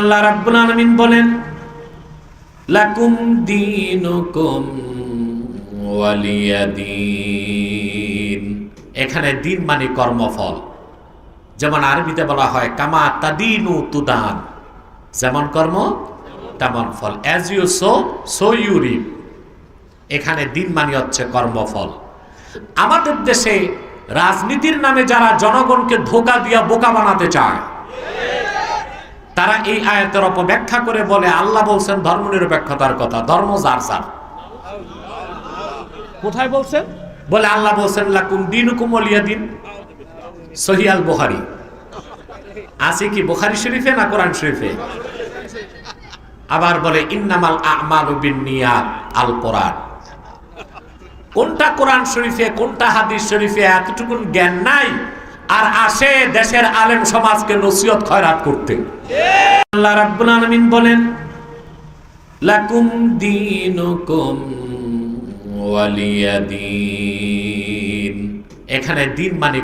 আল্লাহ রাব্বুল আলামিন বলেন লাকুম দীনুকুম ওয়ালিয়াদিন। এখানে দিন মানে কর্মফল। যেমন আরবিতে বলা হয় কামা তাদিনু তুদান, যেমন কর্ম তেমন ফল। As you sow you reap. এখানে দিন মানে হচ্ছে কর্মফল। আমাদের দেশে রাজনীতির নামে যারা জনগণকে ধোঁকা দিয়া বোকা বানাতে চায়, তারা এই আয়াতের অপব্যাখ্যা করে বলে আল্লাহ বলছেন ধর্মনিরপেক্ষতার কথা, ধর্ম যার যার। কোথায় বলছেন? বলে আল্লাহ বলছেন লাকুম দীনুকুম ওয়ালিয়াদিন। সহিহ আল বুখারী আছে কি বুখারী শরীফে না কোরআন শরীফে? আবার বলে ইন্নামাল আমালু বিন্নিয়াত, আল কোরআন। কোনটা কোরআন শরীফে কোনটা হাদিস শরীফে এতটুকুন জ্ঞান নাই, আর আসে দেশের আলেম সমাজকে নসিহত খয়রাত করতে। আল্লাহ রাব্বুল আলামিন বলেন লাকুম দীনুকুম ওয়ালিয়াদিন। এখানে দিন মানে